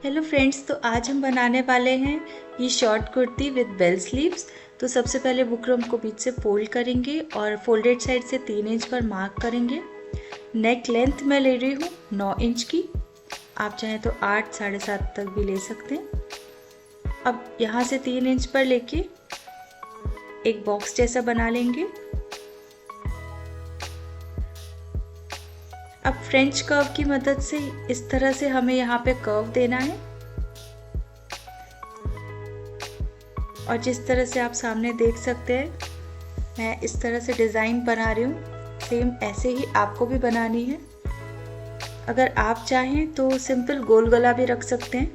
Hello friends, तो आज हम बनाने वाले हैं ये short kurti with bell sleeves. तो सबसे पहले बुकरम को बीच से फोल्ड करेंगे और फोल्डेड साइड से 3 इंच पर मार्क करेंगे। नेक लेंथ मैं ले रही हूँ 9 इंच की, आप चाहें तो 8 साढ़े 7 तक भी ले सकते हैं। अब यहाँ से 3 इंच पर लेके एक बॉक्स जैसा बना लेंगे। अब फ्रेंच कर्व की मदद से इस तरह से हमें यहाँ पे कर्व देना है और जिस तरह से आप सामने देख सकते हैं मैं इस तरह से डिज़ाइन बना रही हूँ, सेम ऐसे ही आपको भी बनानी है। अगर आप चाहें तो सिंपल गोल गला भी रख सकते हैं।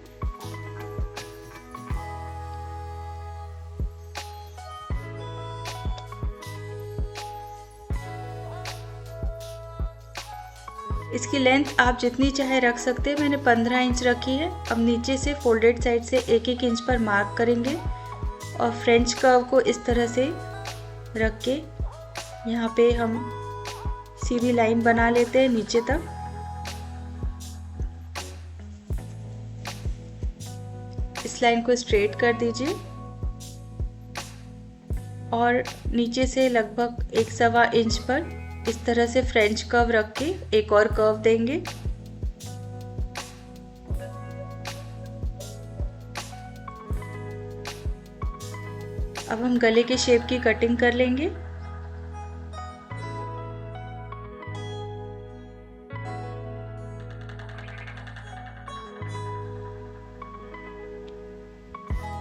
इसकी लेंथ आप जितनी चाहे रख सकते हैं, मैंने 15 इंच रखी है। अब नीचे से फोल्डेड साइड से 1-1 इंच पर मार्क करेंगे और फ्रेंच कर्व को इस तरह से रख के यहाँ पे हम सीधी लाइन बना लेते हैं नीचे तक। इस लाइन को स्ट्रेट कर दीजिए और नीचे से लगभग 1-1.25 इंच पर इस तरह से फ्रेंच कर्व रख के एक और कर्व देंगे। अब हम गले के शेप की कटिंग कर लेंगे।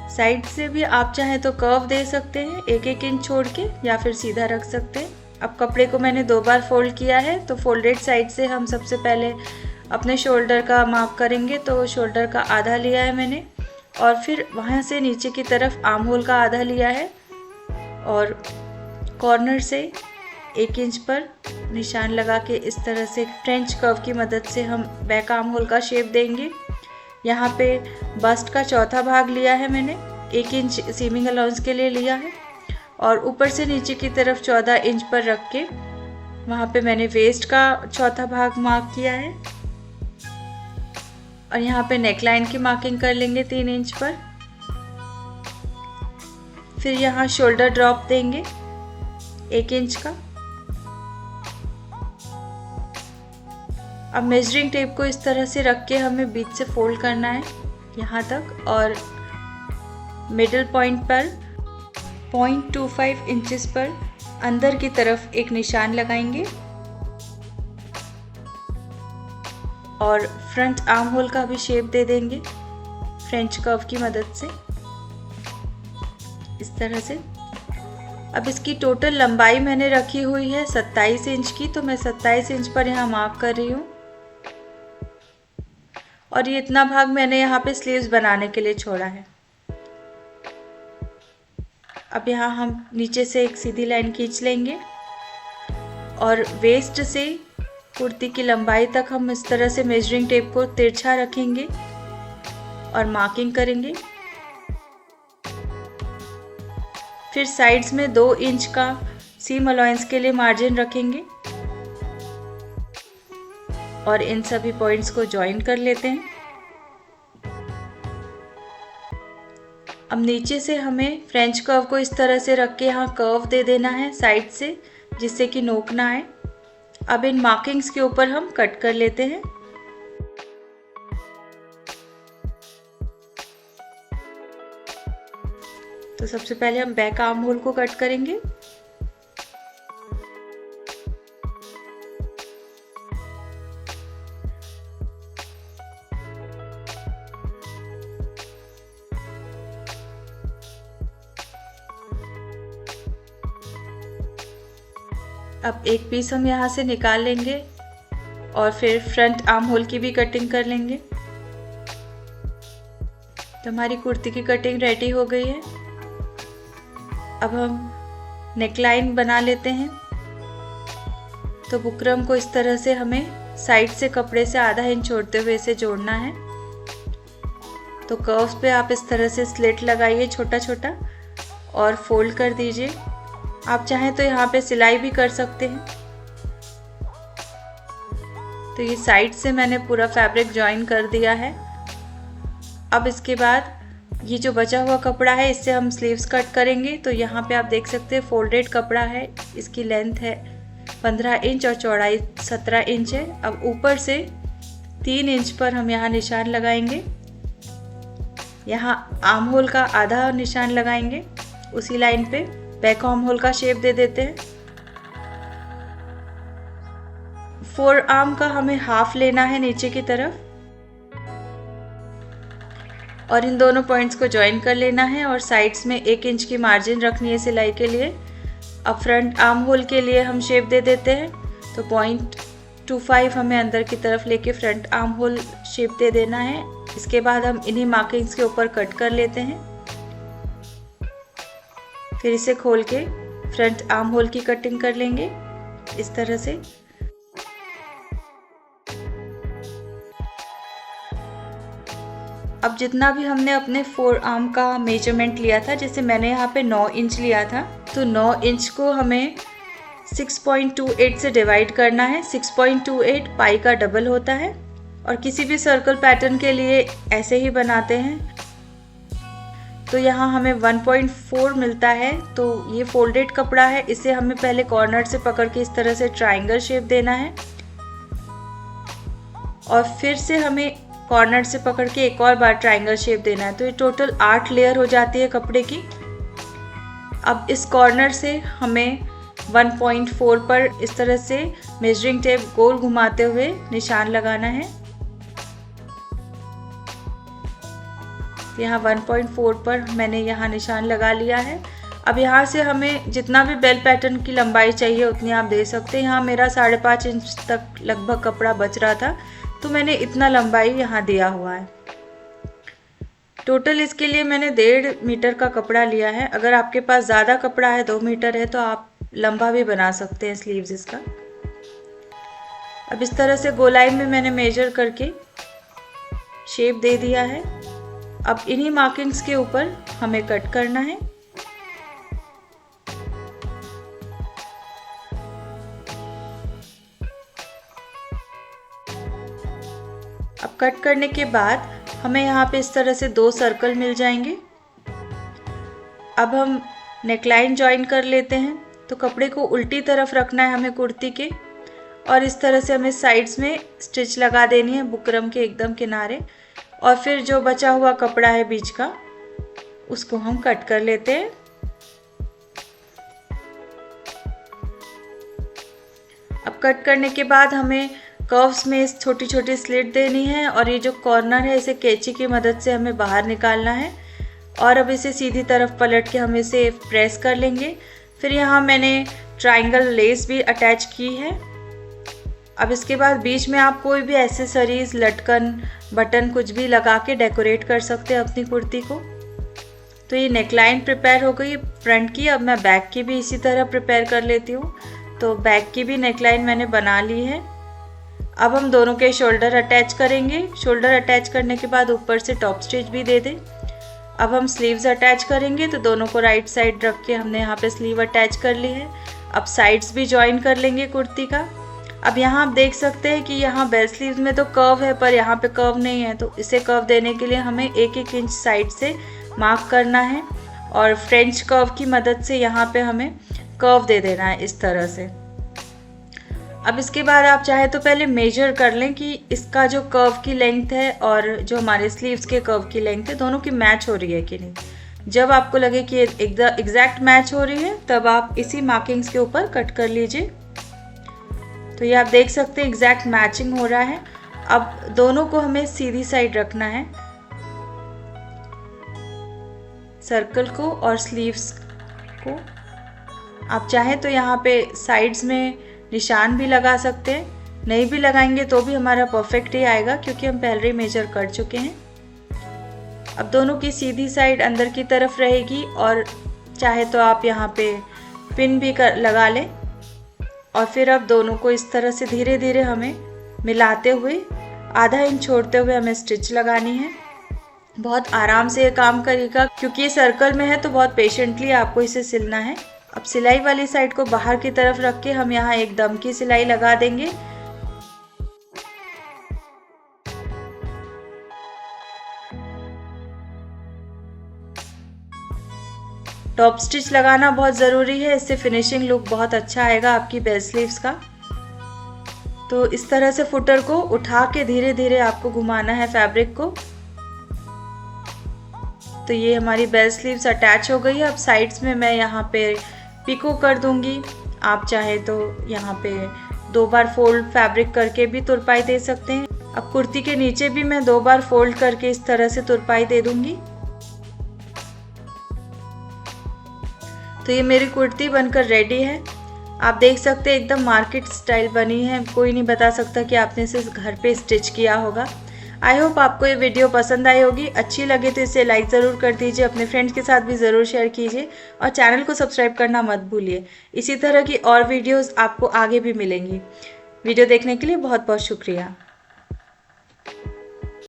साइड से भी आप चाहें तो कर्व दे सकते हैं 1-1 इंच छोड़ के, या फिर सीधा रख सकते हैं। अब कपड़े को मैंने 2 बार फोल्ड किया है, तो फोल्डेड साइड से हम सबसे पहले अपने शोल्डर का मार्क करेंगे। तो शोल्डर का आधा लिया है मैंने और फिर वहाँ से नीचे की तरफ आर्म होल का आधा लिया है और कॉर्नर से 1 इंच पर निशान लगा के इस तरह से फ्रेंच कर्व की मदद से हम बैक आर्म होल का शेप देंगे। यहाँ पे बस्ट का चौथा भाग लिया है मैंने, 1 इंच सीमिंग अलाउंस के लिए लिया है और ऊपर से नीचे की तरफ 14 इंच पर रख के वहाँ पे मैंने वेस्ट का चौथा भाग मार्क किया है और यहाँ पे नेकलाइन की मार्किंग कर लेंगे 3 इंच पर। फिर यहाँ शोल्डर ड्रॉप देंगे 1 इंच का। अब मेजरिंग टेप को इस तरह से रख के हमें बीच से फोल्ड करना है यहाँ तक और मिडिल पॉइंट पर 0.25 इंचेस पर अंदर की तरफ एक निशान लगाएंगे और फ्रंट आर्म होल का भी शेप दे देंगे फ्रेंच कर्व की मदद से इस तरह से। अब इसकी टोटल लंबाई मैंने रखी हुई है 27 इंच की, तो मैं 27 इंच पर यहाँ मार्क कर रही हूँ और ये इतना भाग मैंने यहाँ पे स्लीव्स बनाने के लिए छोड़ा है। अब यहाँ हम नीचे से एक सीधी लाइन खींच लेंगे और वेस्ट से कुर्ती की लंबाई तक हम इस तरह से मेजरिंग टेप को तिरछा रखेंगे और मार्किंग करेंगे। फिर साइड्स में 2 इंच का सीम अलाउंस के लिए मार्जिन रखेंगे और इन सभी पॉइंट्स को ज्वाइन कर लेते हैं। अब नीचे से हमें फ्रेंच कर्व को इस तरह से रख के यहाँ कर्व दे देना है साइड से, जिससे कि नोक ना आए। अब इन मार्किंग्स के ऊपर हम कट कर लेते हैं। तो सबसे पहले हम बैक आर्म होल को कट करेंगे। अब एक पीस हम यहाँ से निकाल लेंगे और फिर फ्रंट आर्म होल की भी कटिंग कर लेंगे। तो हमारी कुर्ती की कटिंग रेडी हो गई है। अब हम नेकलाइन बना लेते हैं। तो बुकरम को इस तरह से हमें साइड से कपड़े से आधा इंच छोड़ते हुए इसे जोड़ना है। तो कर्व्स पे आप इस तरह से स्लिट लगाइए छोटा छोटा और फोल्ड कर दीजिए। आप चाहें तो यहाँ पे सिलाई भी कर सकते हैं। तो ये साइड से मैंने पूरा फैब्रिक ज्वाइन कर दिया है अब इसके बाद ये जो बचा हुआ कपड़ा है इससे हम स्लीव्स कट करेंगे। तो यहाँ पे आप देख सकते हैं फोल्डेड कपड़ा है, इसकी लेंथ है 15 इंच और चौड़ाई 17 इंच है। अब ऊपर से 3 इंच पर हम यहाँ निशान लगाएंगे, यहाँ आर्म होल का आधा निशान लगाएंगे, उसी लाइन पे बैक आर्म होल का शेप दे देते हैं। फोर आर्म का हमें हाफ लेना है नीचे की तरफ और इन दोनों पॉइंट्स को ज्वाइन कर लेना है और साइड्स में 1 इंच की मार्जिन रखनी है सिलाई के लिए। अब फ्रंट आर्म होल के लिए हम शेप दे देते हैं, तो 0.25 हमें अंदर की तरफ लेके फ्रंट आर्म होल शेप दे देना है। इसके बाद हम इन्हीं मार्किंग्स के ऊपर कट कर लेते हैं, फिर इसे खोल के फ्रंट आर्म होल की कटिंग कर लेंगे इस तरह से। अब जितना भी हमने अपने फोर आर्म का मेजरमेंट लिया था, जैसे मैंने यहाँ पे 9 इंच लिया था, तो 9 इंच को हमें 6.28 से डिवाइड करना है। 6.28 पाई का डबल होता है और किसी भी सर्कल पैटर्न के लिए ऐसे ही बनाते हैं। तो यहाँ हमें 1.4 मिलता है। तो ये फोल्डेड कपड़ा है, इसे हमें पहले कॉर्नर से पकड़ के इस तरह से ट्रायंगल शेप देना है और फिर से हमें कॉर्नर से पकड़ के एक और बार ट्रायंगल शेप देना है। तो ये टोटल 8 लेयर हो जाती है कपड़े की। अब इस कॉर्नर से हमें 1.4 पर इस तरह से मेजरिंग टेप गोल घुमाते हुए निशान लगाना है। यहाँ 1.4 पर मैंने यहाँ निशान लगा लिया है। अब यहाँ से हमें जितना भी बेल पैटर्न की लंबाई चाहिए उतनी आप दे सकते हैं। यहाँ मेरा 5.5 इंच तक लगभग कपड़ा बच रहा था, तो मैंने इतना लंबाई यहाँ दिया हुआ है। टोटल इसके लिए मैंने 1.5 मीटर का कपड़ा लिया है। अगर आपके पास ज़्यादा कपड़ा है, 2 मीटर है, तो आप लंबा भी बना सकते हैं स्लीव्स इसका। अब इस तरह से गोलाई में मैंने मेजर करके शेप दे दिया है। अब इन्हीं मार्किंग्स के ऊपर हमें कट करना है। अब कट करने के बाद हमें यहाँ पे इस तरह से 2 सर्कल मिल जाएंगे। अब हम नेकलाइन ज्वाइन कर लेते हैं। तो कपड़े को उल्टी तरफ रखना है हमें कुर्ती के और इस तरह से हमें साइड्स में स्टिच लगा देनी है बुकरम के एकदम किनारे और फिर जो बचा हुआ कपड़ा है बीच का उसको हम कट कर लेते हैं। अब कट करने के बाद हमें कर्व्स में इस छोटी छोटी स्लिट देनी है और ये जो कॉर्नर है इसे कैंची की मदद से हमें बाहर निकालना है और अब इसे सीधी तरफ पलट के हम इसे प्रेस कर लेंगे। फिर यहाँ मैंने ट्रायंगल लेस भी अटैच की है। अब इसके बाद बीच में आप कोई भी एक्सेसरीज, लटकन, बटन कुछ भी लगा के डेकोरेट कर सकते हैं अपनी कुर्ती को। तो ये नेकलाइन प्रिपेयर हो गई फ्रंट की। अब मैं बैक की भी इसी तरह प्रिपेयर कर लेती हूँ। तो बैक की भी नेकलाइन मैंने बना ली है। अब हम दोनों के शोल्डर अटैच करेंगे। शोल्डर अटैच करने के बाद ऊपर से टॉप स्टिच भी दे दें। अब हम स्लीव्स अटैच करेंगे। तो दोनों को राइट साइड रख के हमने यहाँ पे स्लीव अटैच कर ली है। अब साइड्स भी ज्वाइन कर लेंगे कुर्ती का। अब यहाँ आप देख सकते हैं कि यहाँ बेल स्लीव्स में तो कर्व है पर यहाँ पे कर्व नहीं है, तो इसे कर्व देने के लिए हमें 1-1 इंच साइड से मार्क करना है और फ्रेंच कर्व की मदद से यहाँ पे हमें कर्व दे देना है इस तरह से। अब इसके बाद आप चाहे तो पहले मेजर कर लें कि इसका जो कर्व की लेंथ है और जो हमारे स्लीव्स के कर्व की लेंथ है दोनों की मैच हो रही है कि नहीं। जब आपको लगे कि एग्जैक्ट मैच हो रही है तब आप इसी मार्किंग्स के ऊपर कट कर लीजिए। तो ये आप देख सकते हैं एग्जैक्ट मैचिंग हो रहा है। अब दोनों को हमें सीधी साइड रखना है, सर्कल को और स्लीव्स को। आप चाहें तो यहाँ पे साइड्स में निशान भी लगा सकते हैं, नहीं भी लगाएंगे तो भी हमारा परफेक्ट ही आएगा क्योंकि हम पहले ही मेजर कर चुके हैं। अब दोनों की सीधी साइड अंदर की तरफ रहेगी और चाहे तो आप यहाँ पे पिन भी लगा लें और फिर अब दोनों को इस तरह से धीरे धीरे हमें मिलाते हुए आधा इंच छोड़ते हुए हमें स्टिच लगानी है। बहुत आराम से ये काम करेगा क्योंकि ये सर्कल में है तो बहुत पेशेंटली आपको इसे सिलना है। अब सिलाई वाली साइड को बाहर की तरफ रख के हम यहाँ एक दम की सिलाई लगा देंगे। टॉप स्टिच लगाना बहुत ज़रूरी है, इससे फिनिशिंग लुक बहुत अच्छा आएगा आपकी बेल स्लीव्स का। तो इस तरह से फुटर को उठा के धीरे धीरे आपको घुमाना है फैब्रिक को। तो ये हमारी बेल स्लीव्स अटैच हो गई है। अब साइड्स में मैं यहाँ पे पिको कर दूंगी। आप चाहे तो यहाँ पे 2 बार फोल्ड फैब्रिक करके भी तुरपाई दे सकते हैं। अब कुर्ती के नीचे भी मैं 2 बार फोल्ड करके इस तरह से तुरपाई दे दूंगी। तो ये मेरी कुर्ती बनकर रेडी है। आप देख सकते हैं एकदम मार्केट स्टाइल बनी है, कोई नहीं बता सकता कि आपने इसे घर पे स्टिच किया होगा। आई होप आपको ये वीडियो पसंद आई होगी। अच्छी लगे तो इसे लाइक ज़रूर कर दीजिए, अपने फ्रेंड्स के साथ भी ज़रूर शेयर कीजिए और चैनल को सब्सक्राइब करना मत भूलिए। इसी तरह की और वीडियोस आपको आगे भी मिलेंगी। वीडियो देखने के लिए बहुत बहुत शुक्रिया।